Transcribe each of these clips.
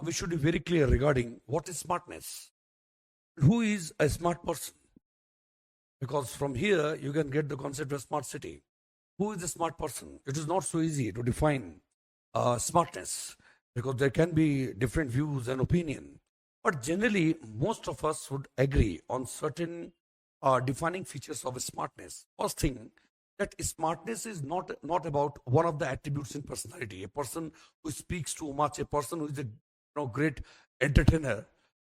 we should be very clear regarding what is smartness. Who is a smart person? Because from here you can get the concept of smart city. Who is a smart person? It is not so easy to define smartness because there can be different views and opinion. But generally, most of us would agree on certain defining features of smartness. First thing, that smartness is not about one of the attributes in personality. A person who speaks too much, a person who is a great entertainer,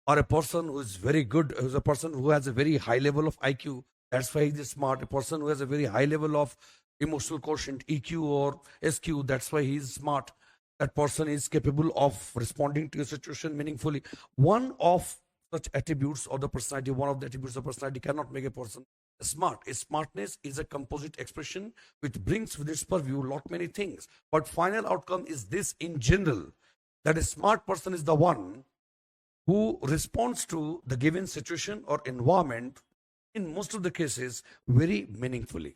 or a person who is very good, who's a person who has a very high level of IQ. That's why he's smart. A person who has a very high level of emotional quotient, EQ or SQ. That's why he's smart. That person is capable of responding to a situation meaningfully. One of such attributes of the personality, one of the attributes of personality cannot make a person smart. A smartness is a composite expression which brings with its purview lot many things. But final outcome is this in general, that a smart person is the one who responds to the given situation or environment in most of the cases very meaningfully.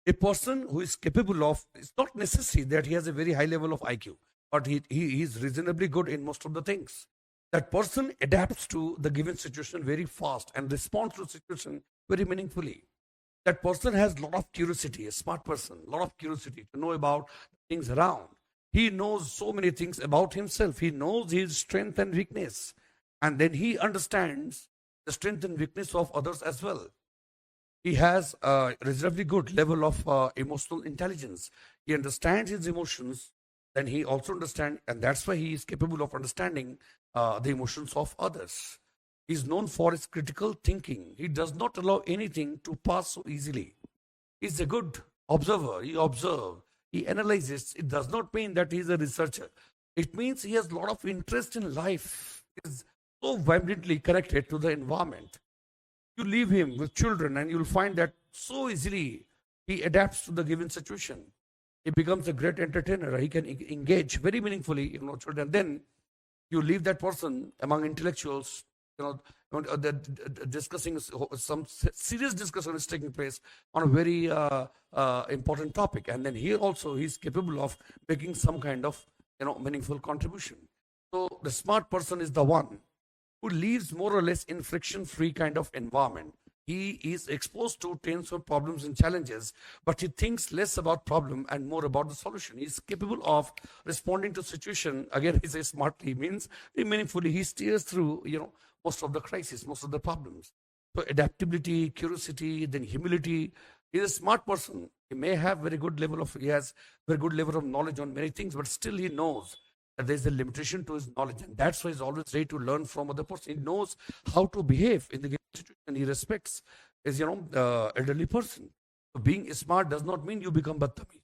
A person who is capable of, it's not necessary that he has a very high level of IQ, but he is reasonably good in most of the things. That person adapts to the given situation very fast and responds to the situation very meaningfully. That person has a lot of curiosity, a smart person, a lot of curiosity to know about things around. He knows so many things about himself. He knows his strength and weakness. And then he understands the strength and weakness of others as well. He has a reasonably good level of emotional intelligence. He understands his emotions, then he also understands, and that's why he is capable of understanding the emotions of others. He is known for his critical thinking. He does not allow anything to pass so easily. He's a good observer. He observes, he analyzes. It does not mean that he is a researcher. It means he has a lot of interest in life. He is so vibrantly connected to the environment. You leave him with children and you'll find that so easily he adapts to the given situation. He becomes a great entertainer. He can engage very meaningfully, children. Then you leave that person among intellectuals, discussing some serious discussion is taking place on a very important topic. And then here also he's capable of making some kind of, meaningful contribution. So the smart person is the one who lives more or less in friction-free kind of environment. He is exposed to tens of problems and challenges, but he thinks less about problem and more about the solution. He is capable of responding to situation. Again, he says smartly means meaningfully. He steers through, most of the crises, most of the problems. So adaptability, curiosity, then humility. He is a smart person. He has very good level of knowledge on many things, but still he knows that there is a limitation to his knowledge, and that's why he's always ready to learn from other person. He knows how to behave in the given situation. He respects his, elderly person. So being smart does not mean you become बदतमीज.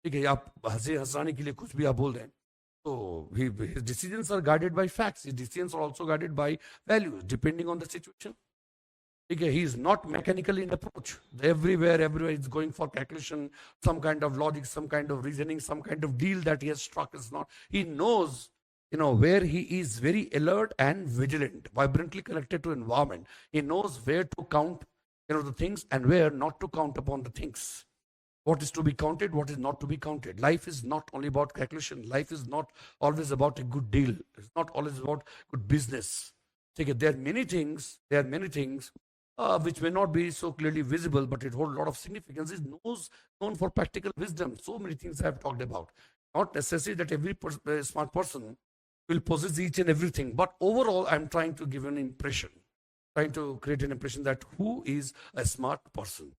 ठीक है, आप हंसे हंसाने के लिए कुछ भी आप बोल दें. So his decisions are guided by facts. His decisions are also guided by values, depending on the situation. Okay, he is not mechanical in approach. Everywhere is going for calculation, some kind of logic, some kind of reasoning, some kind of deal that he has struck is not. He knows, where he is very alert and vigilant, vibrantly connected to environment. He knows where to count, the things and where not to count upon the things. What is to be counted, what is not to be counted. Life is not only about calculation. Life is not always about a good deal. It's not always about good business. Okay, there are many things which may not be so clearly visible, but it holds a lot of significance. Is known for practical wisdom. So many things I have talked about. Not necessary that every smart person will possess each and everything, but overall, I'm trying to give an impression, trying to create an impression that who is a smart person.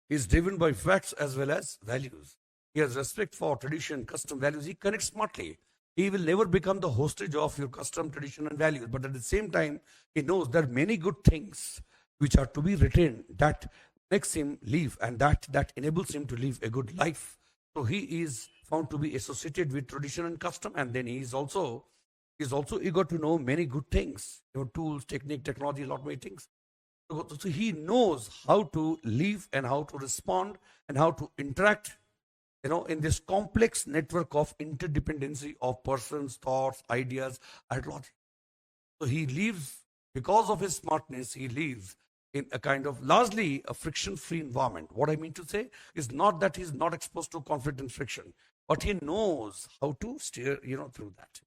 He is driven by facts as well as values. He has respect for tradition, custom, values. He connects smartly. He will never become the hostage of your custom, tradition, and values. But at the same time, he knows there are many good things which are to be retained that makes him live and that enables him to live a good life. So he is found to be associated with tradition and custom, and then he is also eager to know many good things, tools, technique, technology, a lot many things. So he knows how to live and how to respond and how to interact in this complex network of interdependency of persons, thoughts, ideas, and logic. So he lives, because of his smartness, he lives in a kind of largely a friction-free environment. What I mean to say is not that he's not exposed to conflict and friction, but he knows how to steer, through that.